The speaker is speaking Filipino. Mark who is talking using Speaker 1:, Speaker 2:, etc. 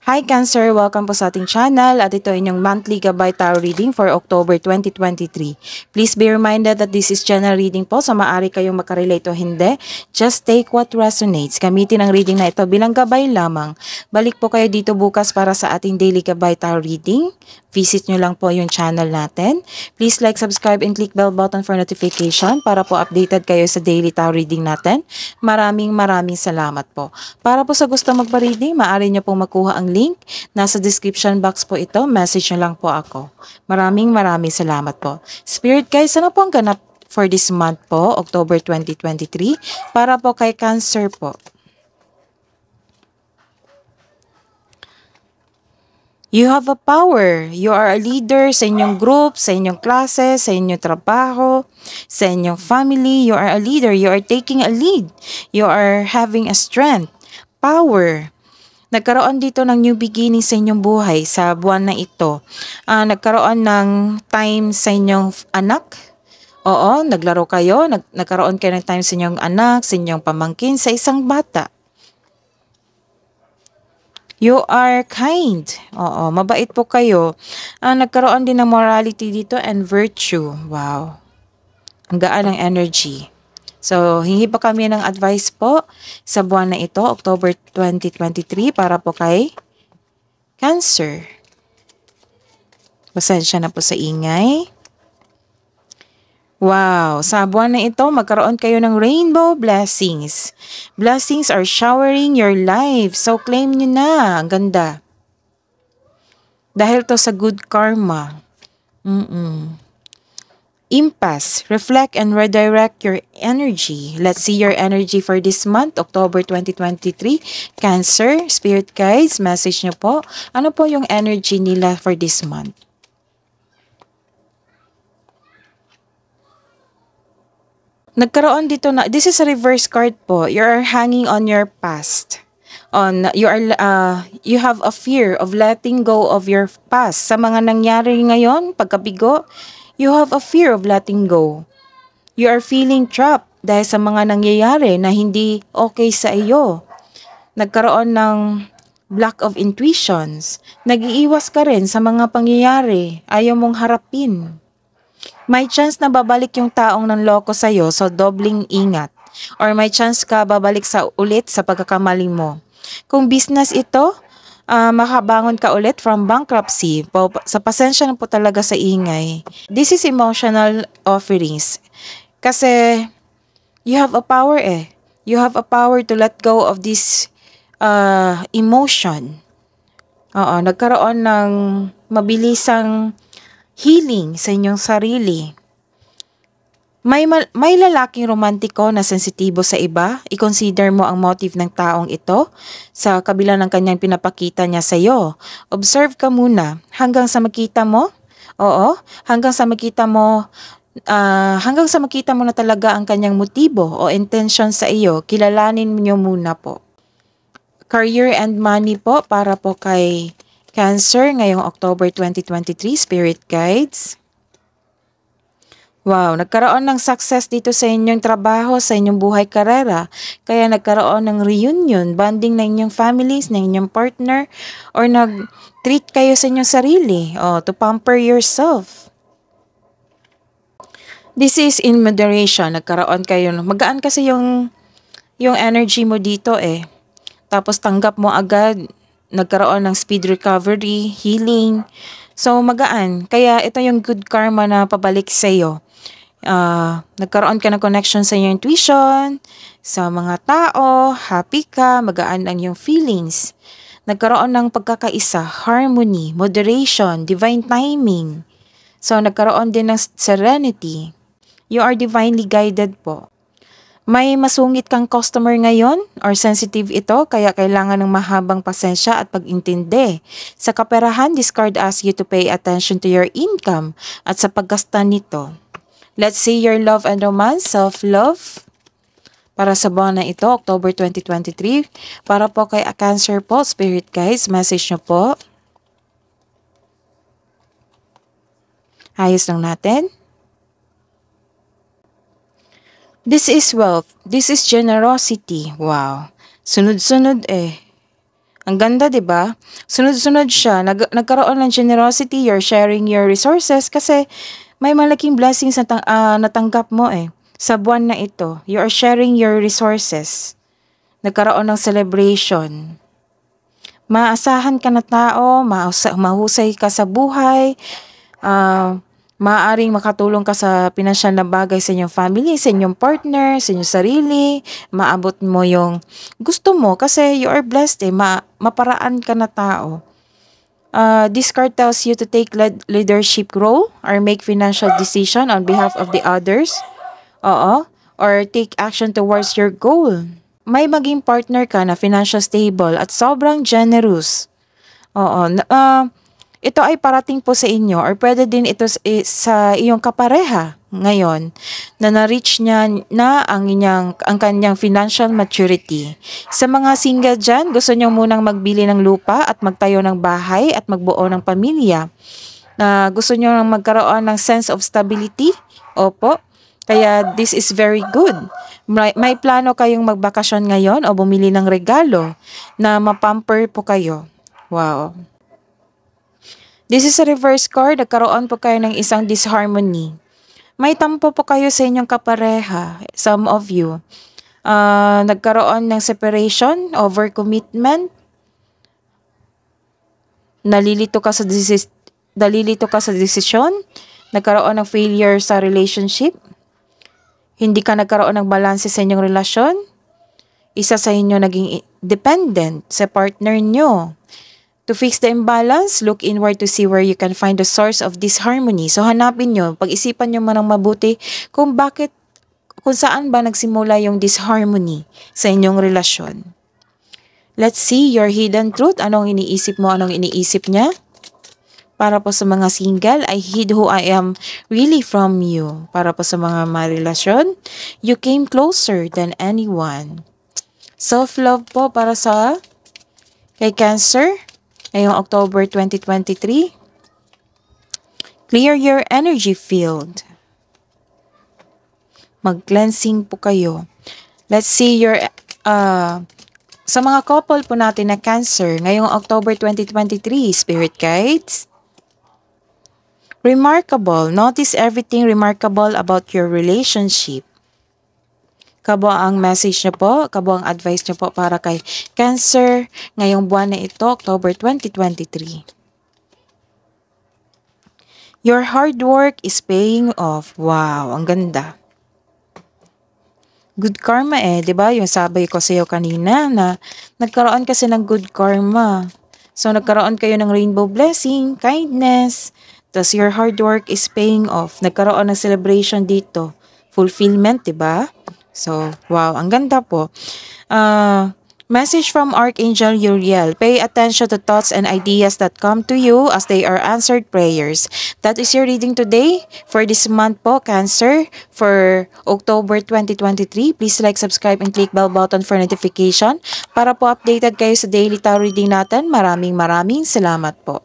Speaker 1: Hi Cancer! Welcome po sa ating channel at ito inyong monthly Gabay Tarot reading for October 2023. Please be reminded that this is general reading po, so maaari kayong makarelate o hindi. Just take what resonates. Gamitin ang reading na ito bilang gabay lamang. Balik po kayo dito bukas para sa ating daily Gabay Tarot reading. Visit nyo lang po yung channel natin. Please like, subscribe, and click bell button for notification para po updated kayo sa daily tarot reading natin. Maraming salamat po. Para po sa gusto magpa-reading, maaari nyo pong makuha ang link. Nasa description box po ito. Message nyo lang po ako. Maraming salamat po. Spirit guys, ano po ang ganap for this month po, October 2023? Para po kay Cancer po. You have a power. You are a leader sa inyong group, sa inyong klase, sa inyong trabaho, sa inyong family. You are a leader. You are taking a lead. You are having a strength, power. Nagkaroon dito ng new beginning sa inyong buhay sa buwan na ito. Nagkaroon ng time sa inyong anak. Oo, naglaro kayo. Nagkaroon kayo ng time sa inyong anak, sa inyong pamangkin, sa isang bata. You are kind. Oo, mabait po kayo. Nagkaroon din ng morality dito and virtue. Wow. Ang gaan ng energy. So, hingi pa kami ng advice po sa buwan na ito, October 2023, para po kay Cancer. Pasensya na po sa ingay. Wow, sa buwan na ito, magkaroon kayo ng rainbow blessings. Blessings are showering your life. So, claim nyo na. Ang ganda. Dahil to sa good karma. Impasse. Reflect and redirect your energy. Let's see your energy for this month, October 2023. Cancer, spirit guides, message nyo po. Ano po yung energy nila for this month? Nagkaroon dito na, this is a reverse card po. You are hanging on your past. You have a fear of letting go of your past. Sa mga nangyari ngayon, pagkabigo, you have a fear of letting go. You are feeling trapped dahil sa mga nangyayari na hindi okay sa iyo. Nagkaroon ng lack of intuitions. Nag-iiwas ka rin sa mga pangyayari. Ayaw mong harapin. May chance na babalik yung taong nanloko sa'yo, so dobling ingat. Or may chance ka babalik ulit sa pagkakamali mo. Kung business ito, makabangon ka ulit from bankruptcy. Sa pasensya na po talaga sa ingay. This is emotional offerings. Kasi you have a power eh. You have a power to let go of this emotion. Oo, nagkaroon ng mabilisang healing sa inyong sarili. May lalaking romantiko na sensitibo sa iba. I-consider mo ang motive ng taong ito sa kabila ng kanyang pinapakita niya sa iyo. Observe ka muna hanggang sa makita mo. Oo, hanggang sa makita mo na talaga ang kanyang motibo o intention sa iyo. Kilalanin niyo muna po. Career and money po para po kay Cancer ngayong October 2023, Spirit Guides. Wow, nagkaroon ng success dito sa inyong trabaho, sa inyong buhay karera. Kaya nagkaroon ng reunion, bonding ng inyong families, ng inyong partner, or nag-treat kayo sa inyong sarili to pamper yourself. This is in moderation. Nagkaroon kayo, magaan kasi yung energy mo dito eh. Tapos tanggap mo agad. Nagkaroon ng speed recovery, healing. So, magaan. Kaya ito yung good karma na pabalik sa iyo. Nagkaroon ka ng connection sa iyong intuition, sa mga tao, happy ka, magaan ang iyong feelings. Nagkaroon ng pagkakaisa, harmony, moderation, divine timing. So, nagkaroon din ng serenity. You are divinely guided po. May masungit kang customer ngayon or sensitive ito kaya kailangan ng mahabang pasensya at pag-intindi. Sa kaperahan, this card asks you to pay attention to your income at sa paggasta nito. Let's see your love and romance, self-love. Para sa buwan na ito, October 2023. Para po kay Cancer po, Spirit Guides, message nyo po. Ayos lang natin. This is wealth. This is generosity. Wow. Sunod-sunod eh. Ang ganda, 'di ba? Sunod-sunod siya, nagkaroon ng generosity, you're sharing your resources kasi may malaking blessings na natanggap mo eh. Sa buwan na ito, you are sharing your resources. Nagkaroon ng celebration. Maasahan ka na tao, mahusay ka sa buhay, maaaring makatulong ka sa pinansyal na bagay sa inyong family, sa inyong partner, sa inyong sarili, maabot mo yung gusto mo kasi you are blessed eh, maparaan ka na tao. This card tells you to take leadership role or make financial decision on behalf of the others. Oo. Or take action towards your goal. May maging partner ka na financial stable at sobrang generous. Oo. Ito ay parating po sa inyo or pwede din ito sa iyong kapareha ngayon na na-reach niya na ang kanyang financial maturity. Sa mga single dyan, gusto niyo munang magbili ng lupa at magtayo ng bahay at magbuo ng pamilya. Gusto niyo nang magkaroon ng sense of stability? Opo. Kaya this is very good. May plano kayong magbakasyon ngayon o bumili ng regalo na mapamper po kayo. Wow. This is a reverse card. Nagkaroon po kayo ng isang disharmony. May tampo po kayo sa inyong kapareha. Some of you. Nagkaroon ng separation, over commitment. Nalilito ka sa desisyon. Nagkaroon ng failure sa relationship. Hindi ka nagkaroon ng balanse sa inyong relasyon. Isa sa inyo naging dependent sa partner nyo. To fix the imbalance, look inward to see where you can find the source of disharmony. So hanapin nyo, pag-isipan nyo man ng mabuti kung saan ba nagsimula yung disharmony sa inyong relasyon. Let's see your hidden truth. Anong iniisip mo, anong iniisip niya? Para po sa mga single, I hid who I am really from you. Para po sa mga marelasyon, you came closer than anyone. Self-love po para sa kay Cancer. Ngayong October 2023, clear your energy field. Mag-cleansing po kayo. Let's see your, sa mga couple po natin na Cancer, ngayong October 2023, Spirit Guides. Remarkable. Notice everything remarkable about your relationship. Kabo ang message niyo po, kabo ang advice niyo po para kay Cancer ngayong buwan na ito, October 2023. Your hard work is paying off. Wow, ang ganda. Good karma eh, 'di ba? Yung sabi ko sa iyo kanina na nagkaroon kasi ng good karma. So nagkaroon kayo ng rainbow blessing, kindness, tas your hard work is paying off. Nagkaroon ng celebration dito, fulfillment, 'di ba? So, wow, ang ganda po. Message from Archangel Uriel. Pay attention to thoughts and ideas that come to you as they are answered prayers. That is your reading today for this month po, Cancer, for October 2023. Please like, subscribe, and click bell button for notification para po updated kayo sa daily tarot reading natin. Maraming salamat po.